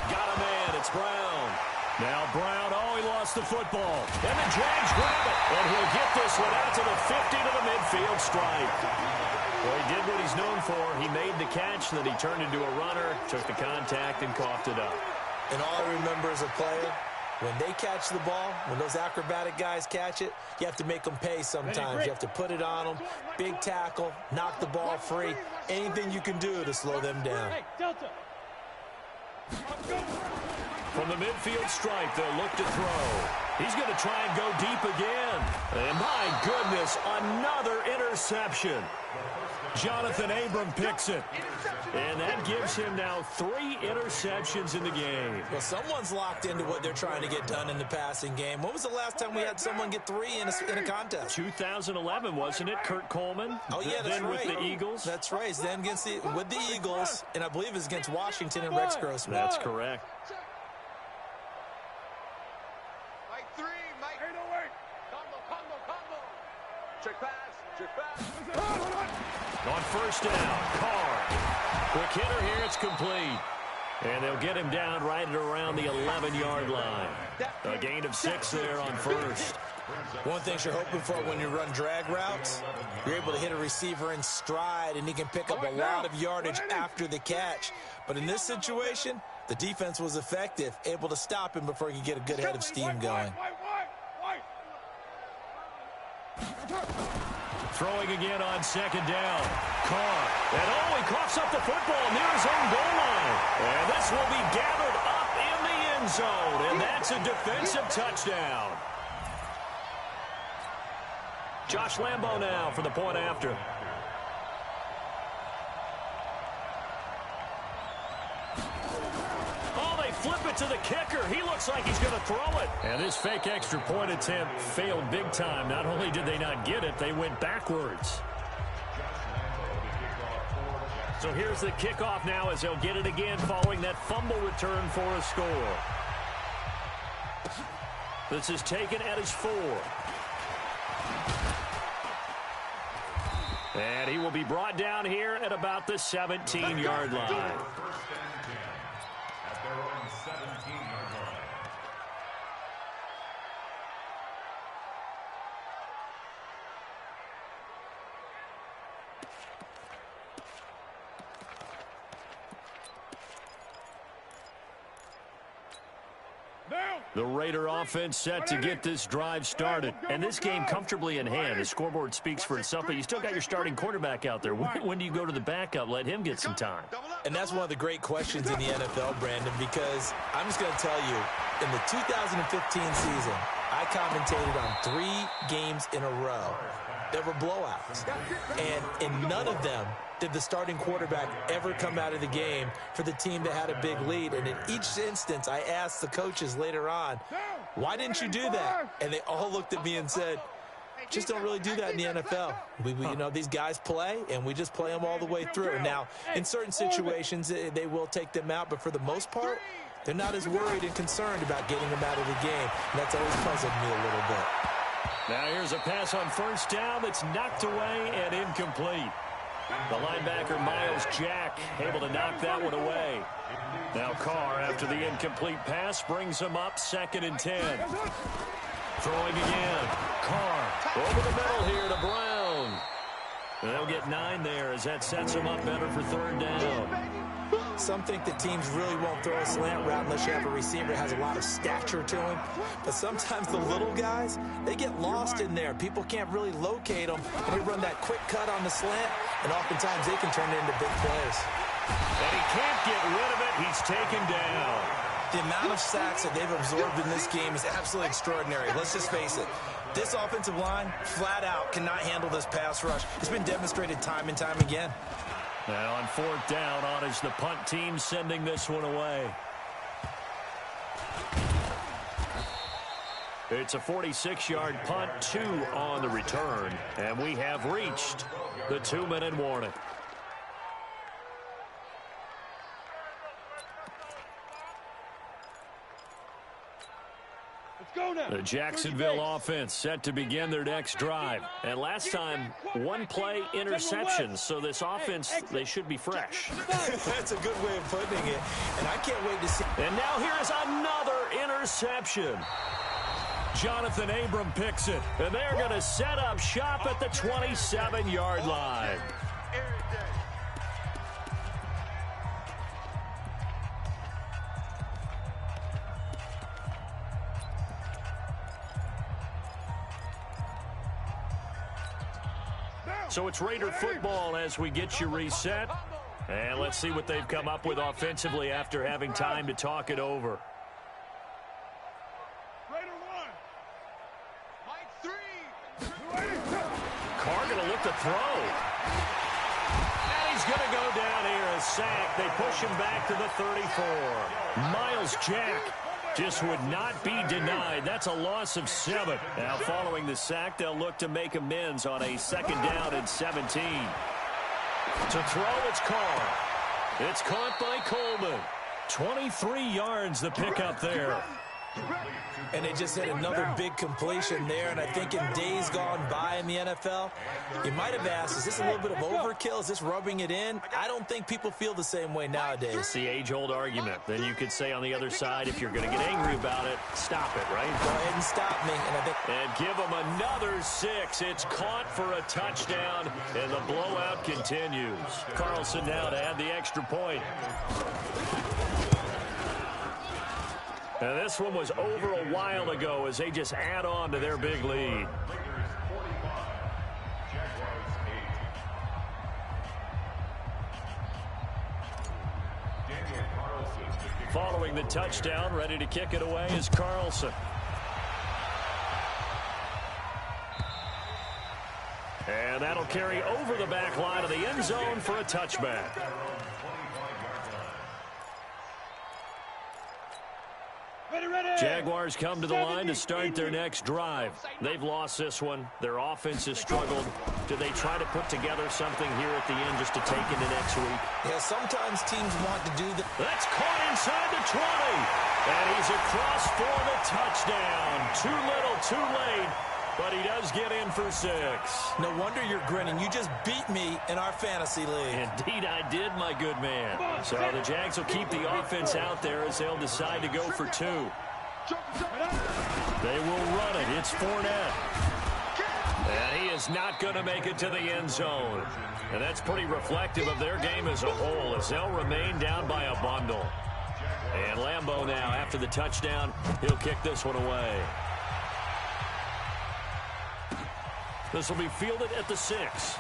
Speaker 1: Got a man. It's Brown. Now Brown, oh, he lost the football. And the Jags grab it. And he'll get this one out to the 50 to the midfield stripe. Well, he did what he's known for. He made the catch, then he turned into a runner, took the contact, and coughed it up.
Speaker 5: And all I remember as a player, when they catch the ball, when those acrobatic guys catch it, you have to make them pay sometimes. You have to put it on them, big tackle, knock the ball free, anything you can do to slow them down.
Speaker 3: Hey, Delta.
Speaker 1: From the midfield stripe, they'll look to throw. He's going to try and go deep again. And my goodness, another interception. Jonathan Abram picks it. And that gives him now 3 interceptions in the game.
Speaker 5: Well, someone's locked into what they're trying to get done in the passing game. When was the last time we had someone get 3 in a contest?
Speaker 1: 2011, wasn't it? Kurt Coleman?
Speaker 5: Oh, yeah, that's
Speaker 1: then
Speaker 5: right.
Speaker 1: with the Eagles?
Speaker 5: That's right. Then with the Eagles, and I believe it's against Washington and Rex Grossman.
Speaker 1: That's correct.
Speaker 4: Mike 3, Mike.
Speaker 3: Hey, no way.
Speaker 4: Combo. Check pass.
Speaker 1: On first down, Carr. Quick hitter here, it's complete. And they'll get him down right at around the 11-yard line. A gain of 6 there on first.
Speaker 5: One thing you're hoping for when you run drag routes, you're able to hit a receiver in stride, and he can pick up a lot of yardage after the catch. But in this situation, the defense was effective, able to stop him before he could get a good head of steam going.
Speaker 1: Throwing again on second down. Carr. And he coughs up the football near his own goal line. And this will be gathered up in the end zone. And that's a defensive touchdown. Josh Lambo now for the point after. Flip it to the kicker. He looks like he's going to throw it. And this fake extra point attempt failed big time. Not only did they not get it, they went backwards. So here's the kickoff now as they'll get it again following that fumble return for a score. This is taken at his 4. And he will be brought down here at about the 17-yard line. The Raider offense set to get this drive started. And this game comfortably in hand. The scoreboard speaks for itself, but you still got your starting quarterback out there. When do you go to the backup? Let him get some time.
Speaker 5: And that's one of the great questions in the NFL, Brandon, because I'm just going to tell you, in the 2015 season, I commentated on 3 games in a row that were blowouts. And in none of them did the starting quarterback ever come out of the game for the team that had a big lead. And in each instance, I asked the coaches later on, why didn't you do that? And they all looked at me and said, just don't really do that in the NFL. You know, these guys play, and we just play them all the way through. Now, in certain situations, they will take them out, but for the most part, they're not as worried and concerned about getting them out of the game. And that's always puzzled me a little bit.
Speaker 1: Now here's a pass on first down that's knocked away and incomplete. The linebacker, Miles Jack, able to knock that one away. Now Carr, after the incomplete pass, brings him up 2nd and 10. Throwing again. Carr over the middle here to Brown. And they'll get 9 there as that sets him up better for 3rd down.
Speaker 5: Some think that teams really won't throw a slant route unless you have a receiver that has a lot of stature to him. But sometimes the little guys, they get lost in there. People can't really locate them. And they run that quick cut on the slant, and oftentimes they can turn it into big plays.
Speaker 1: And he can't get rid of it. He's taken down.
Speaker 5: The amount of sacks that they've absorbed in this game is absolutely extraordinary. Let's just face it. This offensive line, flat out, cannot handle this pass rush. It's been demonstrated time and time again.
Speaker 1: Now on 4th down, on is the punt team sending this one away. It's a 46-yard punt, 2 on the return, and we have reached the 2-minute warning. The Jacksonville offense set to begin their next drive. And last time, 1-play interception. So this offense, they should be fresh.
Speaker 5: That's a good way of putting it. And I can't wait to see.
Speaker 1: And now here is another interception. interception. Jonathan Abram picks it, and they're going to set up shop at the 27-yard line. So it's Raider football as we get you reset. And let's see what they've come up with offensively after having time to talk it over. Carr going to look to throw. And he's going to go down here, a sack. They push him back to the 34. Miles Jack just would not be denied. That's a loss of 7. Now following the sack, they'll look to make amends on a 2nd down and 17. To throw, it's Carr. It's caught by Coleman. 23 yards the pickup there.
Speaker 5: And they just had another big completion there. And I think in days gone by in the NFL, you might have asked, is this a little bit of overkill? Is this rubbing it in? I don't think people feel the same way nowadays.
Speaker 1: It's the age-old argument. Then you could say on the other side, if you're going to get angry about it, stop it, right?
Speaker 5: Go ahead and stop me.
Speaker 1: And give them another 6. It's caught for a touchdown, and the blowout continues. Carlson now to add the extra point. And this one was over a while ago as they just add on to their big lead. Following the touchdown, ready to kick it away is Carlson. And that'll carry over the back line of the end zone for a touchback. Jaguars come to the line to start their next drive. They've lost this one. Their offense has struggled. Do they try to put together something here at the end just to take into next week?
Speaker 5: Yeah, sometimes teams want to do that.
Speaker 1: That's caught inside the 20. And he's across for the touchdown. Too little, too late. But he does get in for 6.
Speaker 5: No wonder you're grinning. You just beat me in our fantasy league.
Speaker 1: Indeed, I did, my good man. So the Jags will keep the offense out there as they'll decide to go for 2. They will run it. It's Fournette. And he is not going to make it to the end zone. And that's pretty reflective of their game as a whole as they'll remain down by a bundle. And Lambeau now, after the touchdown, he'll kick this one away. This will be fielded at the 6.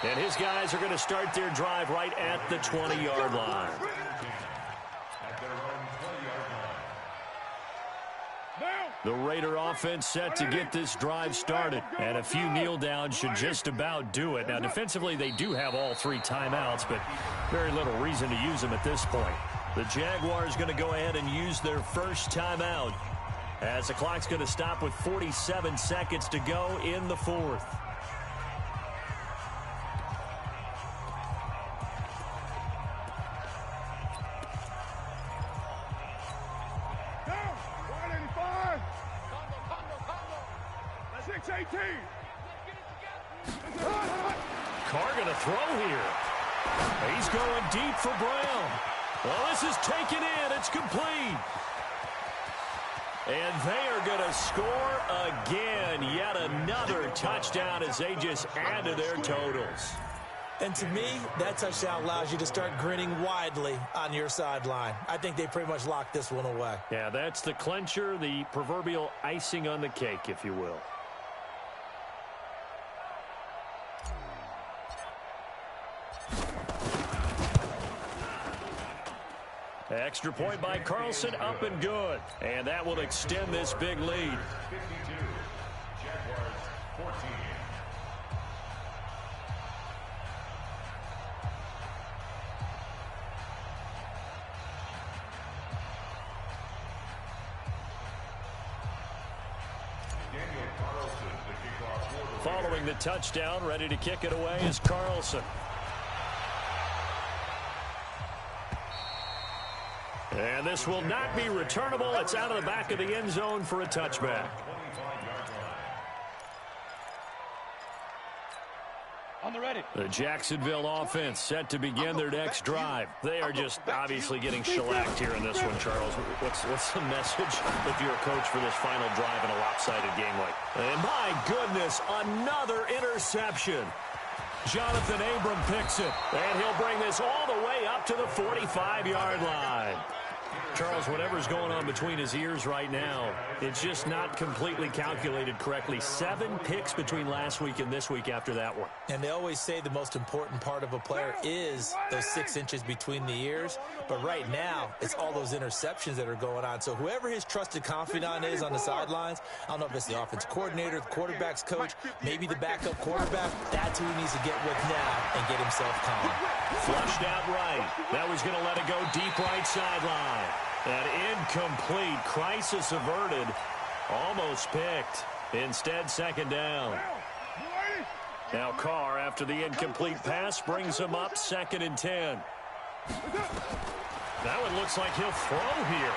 Speaker 1: And his guys are going to start their drive right at the 20-yard line. The Raider offense set to get this drive started. And a few kneel downs should just about do it. Now, defensively, they do have all 3 timeouts, but very little reason to use them at this point. The Jaguars going to go ahead and use their first timeout, as the clock's going to stop with 47 seconds to go in the 4th. Carr going to throw here. He's going deep for Brown. Well, this is taken in. It's complete. And they are going to score again. Yet another touchdown as they just add to their totals.
Speaker 5: And to me, that touchdown allows you to start grinning widely on your sideline. I think they pretty much locked this one away.
Speaker 1: Yeah, that's the clincher, the proverbial icing on the cake, if you will. Extra point by Carlson, up and good. And that will extend this big lead.
Speaker 2: 52. Jaguars 14.
Speaker 1: Following the touchdown, ready to kick it away is Carlson. And this will not be returnable. It's out of the back of the end zone for a touchback.
Speaker 3: On the ready.
Speaker 1: The Jacksonville offense set to begin their next drive. They are just obviously getting shellacked here in this one, Charles. What's the message if you're a coach for this final drive in a lopsided game like? And my goodness, another interception. Jonathan Abram picks it, and he'll bring this all the way up to the 45-yard line. Charles, whatever's going on between his ears right now, it's just not completely calculated correctly. 7 picks between last week and this week after that one.
Speaker 5: And they always say the most important part of a player is those 6 inches between the ears. But right now, it's all those interceptions that are going on. So whoever his trusted confidant is on the sidelines, I don't know if it's the offense coordinator, the quarterback's coach, maybe the backup quarterback, that's who he needs to get with now and get himself calm.
Speaker 1: Flushed out right. That was going to let it go deep right sideline. That incomplete, crisis averted, almost picked. Instead, second down. Now Carr, after the incomplete pass, brings him up 2nd and 10. That one looks like he'll throw here.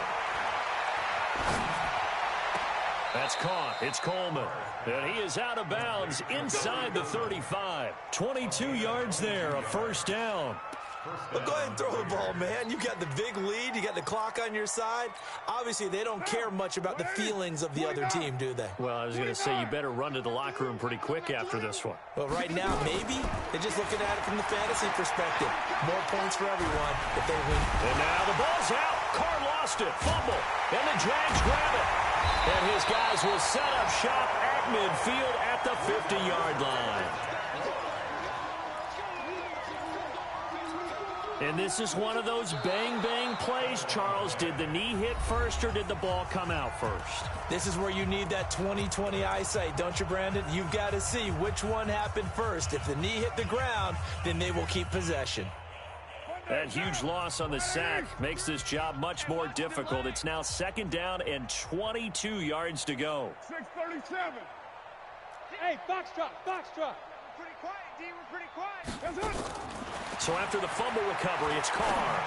Speaker 1: That's caught. It's Coleman. And he is out of bounds inside the 35. 22 yards there, a first down.
Speaker 5: Well, go ahead and throw the ball, man. You got the big lead. You got the clock on your side. Obviously, they don't care much about the feelings of the other team, do they?
Speaker 1: Well, I was going to say you better run to the locker room pretty quick after this one.
Speaker 5: Well, right now, maybe they're just looking at it from the fantasy perspective. More points for everyone if they win.
Speaker 1: And now the ball's out. Carr lost it. Fumble. And the Jags grab it. And his guys will set up shop at midfield at the 50-yard line. And this is one of those bang-bang plays, Charles. Did the knee hit first or did the ball come out first?
Speaker 5: This is where you need that 20/20 eyesight, don't you, Brandon? You've got to see which one happened first. If the knee hit the ground, then they will keep possession.
Speaker 1: That huge loss on the sack makes this job much more difficult. It's now 2nd down and 22 yards to go.
Speaker 3: 6:37. Hey, foxtrot.
Speaker 4: Pretty quiet, D. We're pretty quiet.
Speaker 3: That's it.
Speaker 1: So after the fumble recovery, it's Carr.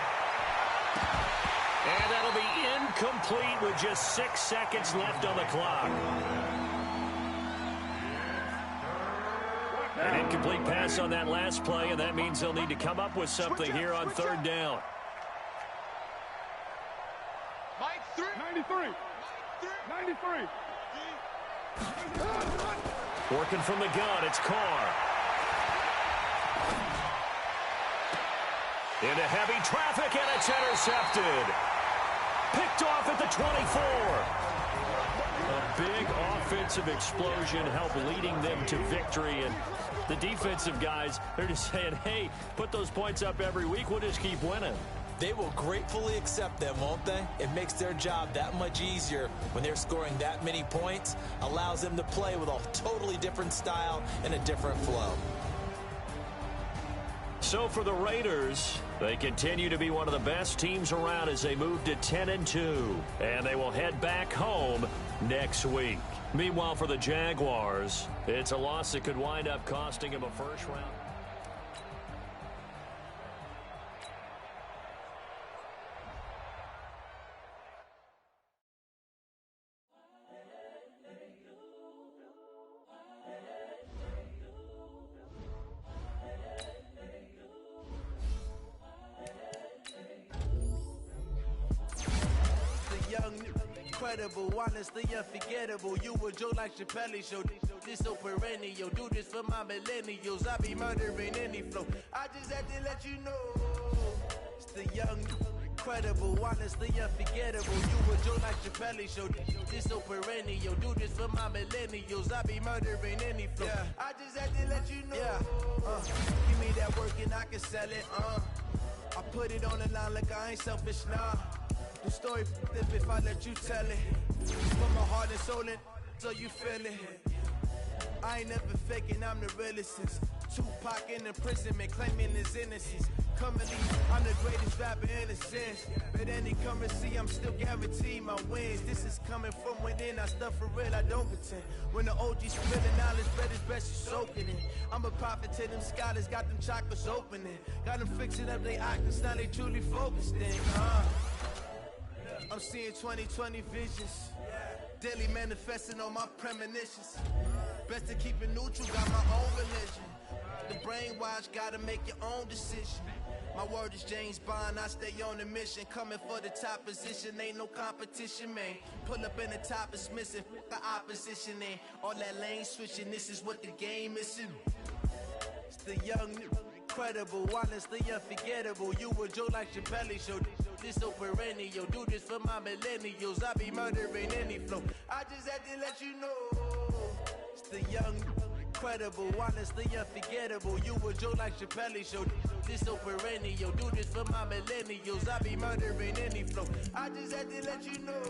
Speaker 1: And that'll be incomplete with just 6 seconds left on the clock. An incomplete pass on that last play, and that means they'll need to come up with something here on 3rd down.
Speaker 4: Mike,
Speaker 3: 93. 93.
Speaker 1: Working from the gun, it's Carr. Into heavy traffic, and it's intercepted. Picked off at the 24. A big offensive explosion helped leading them to victory, and the defensive guys, they're just saying, hey, put those points up every week, we'll just keep winning.
Speaker 5: They will gratefully accept them, won't they? It makes their job that much easier when they're scoring that many points, allows them to play with a totally different style and a different flow.
Speaker 1: So for the Raiders, they continue to be one of the best teams around as they move to 10-2, and they will head back home next week. Meanwhile, for the Jaguars, it's a loss that could wind up costing them a first round.
Speaker 6: Incredible, honestly unforgettable. You a Joe like Chappelle show. This so perennial. Do this for my millennials. I be murdering any flow. I just had to let you know. It's the young, incredible, honestly unforgettable. You a Joe like Chappelle show. This so perennial. Do this for my millennials. I be murdering any flow. Yeah. I just had to let you know. Yeah. Give me that work and I can sell it. I put it on the line like I ain't selfish, nah. The story if I let you tell it. Put my heart and soul in so you feel it. I ain't never faking, I'm the realest since Tupac in imprisonment, claiming his innocence. Currently, I'm the greatest rapper in a sense. But any currency, I'm still guaranteed my wins. This is coming from within, I stuff for real, I don't pretend. When the OG's spilling knowledge, bet it's best you soaking it. I'm a prophet to them scholars, got them chakras opening. Got them fixing up they octaves, now they truly focused in. I'm seeing 20/20 visions. Daily manifesting on my premonitions. Best to keep it neutral, got my own religion. The brainwash, gotta make your own decision. My word is James Bond, I stay on the mission. Coming for the top position, ain't no competition, man. Pull up in the top, it's missing, the opposition ain't. All that lane switching, this is what the game missing. It's the young, incredible, honestly unforgettable. You a Joe like Chappelle show. This so perennial, do this for my millennials. I be murdering any flow. I just had to let you know. It's the young, incredible, honestly unforgettable. You a Joe like Chappelle show. This so perennial, do this for my millennials. I be murdering any flow. I just had to let you know.